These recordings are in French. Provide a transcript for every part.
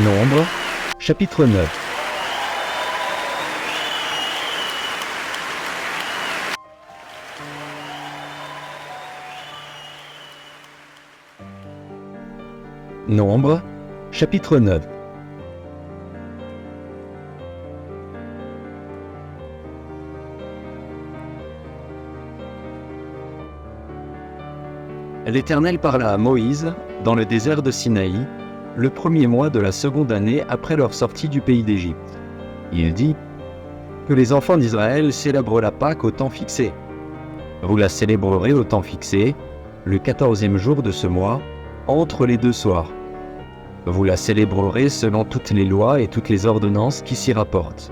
Nombre, chapitre 9. Nombre, chapitre 9. L'Éternel parla à Moïse dans le désert de Sinaï, le premier mois de la seconde année après leur sortie du pays d'Égypte. Il dit que les enfants d'Israël célèbrent la Pâque au temps fixé. Vous la célébrerez au temps fixé, le 14e jour de ce mois, entre les deux soirs. Vous la célébrerez selon toutes les lois et toutes les ordonnances qui s'y rapportent.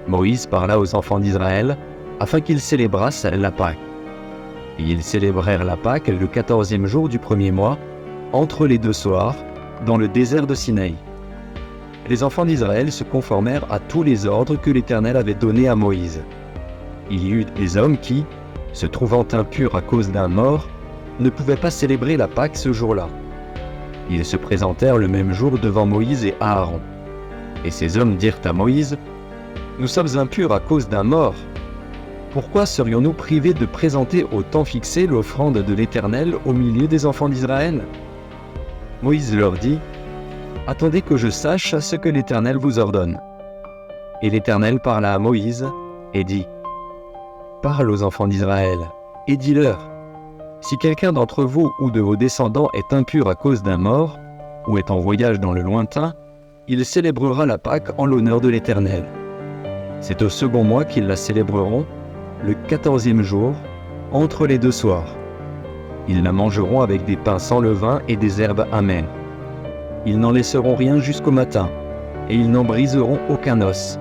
Moïse parla aux enfants d'Israël afin qu'ils célébrassent la Pâque. Et ils célébrèrent la Pâque le 14e jour du premier mois, entre les deux soirs, dans le désert de Sinaï. Les enfants d'Israël se conformèrent à tous les ordres que l'Éternel avait donnés à Moïse. Il y eut des hommes qui, se trouvant impurs à cause d'un mort, ne pouvaient pas célébrer la Pâque ce jour-là. Ils se présentèrent le même jour devant Moïse et Aaron. Et ces hommes dirent à Moïse : « Nous sommes impurs à cause d'un mort. Pourquoi serions-nous privés de présenter au temps fixé l'offrande de l'Éternel au milieu des enfants d'Israël ?» Moïse leur dit : « Attendez que je sache ce que l'Éternel vous ordonne. » Et l'Éternel parla à Moïse et dit : « Parle aux enfants d'Israël et dis-leur : si quelqu'un d'entre vous ou de vos descendants est impur à cause d'un mort, ou est en voyage dans le lointain, il célébrera la Pâque en l'honneur de l'Éternel. C'est au second mois qu'ils la célébreront, le 14e jour, entre les deux soirs. Ils la mangeront avec des pains sans levain et des herbes amères. Ils n'en laisseront rien jusqu'au matin, et ils n'en briseront aucun os.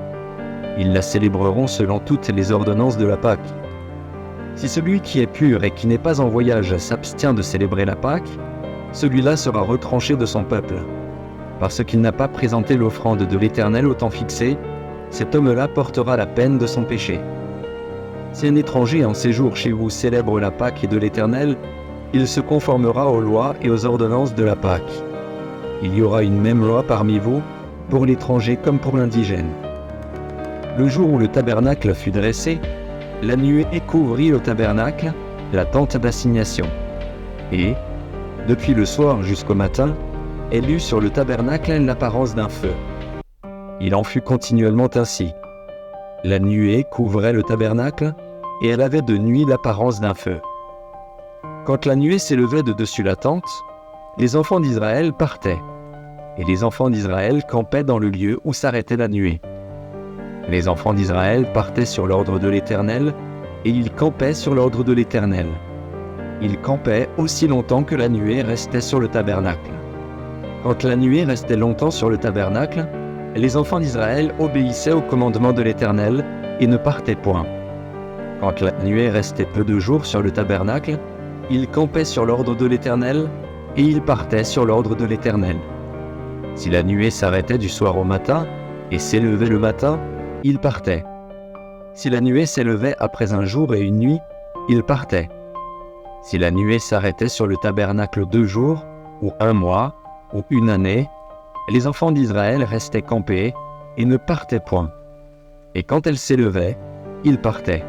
Ils la célébreront selon toutes les ordonnances de la Pâque. Si celui qui est pur et qui n'est pas en voyage s'abstient de célébrer la Pâque, celui-là sera retranché de son peuple. Parce qu'il n'a pas présenté l'offrande de l'Éternel au temps fixé, cet homme-là portera la peine de son péché. Si un étranger en séjour chez vous célèbre la Pâque de l'Éternel, il se conformera aux lois et aux ordonnances de la Pâque. Il y aura une même loi parmi vous, pour l'étranger comme pour l'indigène. Le jour où le tabernacle fut dressé, la nuée couvrit le tabernacle, la tente d'assignation. Et, depuis le soir jusqu'au matin, elle eut sur le tabernacle l'apparence d'un feu. Il en fut continuellement ainsi. La nuée couvrait le tabernacle, et elle avait de nuit l'apparence d'un feu. Quand la nuée s'élevait de dessus la tente, les enfants d'Israël partaient, et les enfants d'Israël campaient dans le lieu où s'arrêtait la nuée. Les enfants d'Israël partaient sur l'ordre de l'Éternel, et ils campaient sur l'ordre de l'Éternel. Ils campaient aussi longtemps que la nuée restait sur le tabernacle. Quand la nuée restait longtemps sur le tabernacle, les enfants d'Israël obéissaient au commandement de l'Éternel et ne partaient point. Quand la nuée restait peu de jours sur le tabernacle, ils campaient sur l'ordre de l'Éternel et ils partaient sur l'ordre de l'Éternel. Si la nuée s'arrêtait du soir au matin et s'élevait le matin, ils partaient. Si la nuée s'élevait après un jour et une nuit, ils partaient. Si la nuée s'arrêtait sur le tabernacle 2 jours, ou 1 mois, ou 1 année, les enfants d'Israël restaient campés et ne partaient point. Et quand elle s'élevait, ils partaient.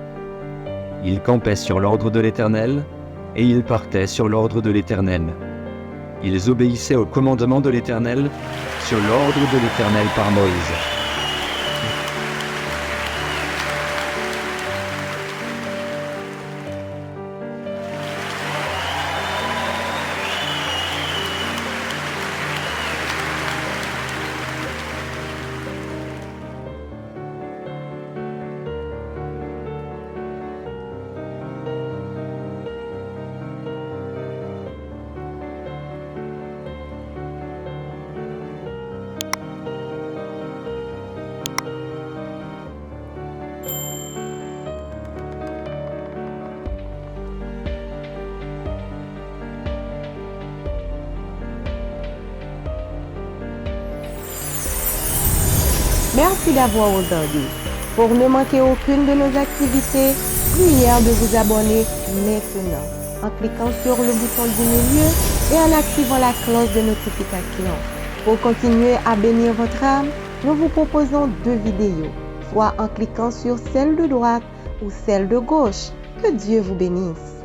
Ils campaient sur l'ordre de l'Éternel, et ils partaient sur l'ordre de l'Éternel. Ils obéissaient au commandement de l'Éternel, sur l'ordre de l'Éternel par Moïse. Merci d'avoir entendu. Pour ne manquer aucune de nos activités, prière de vous abonner maintenant en cliquant sur le bouton du milieu et en activant la cloche de notification. Pour continuer à bénir votre âme, nous vous proposons 2 vidéos, soit en cliquant sur celle de droite ou celle de gauche. Que Dieu vous bénisse.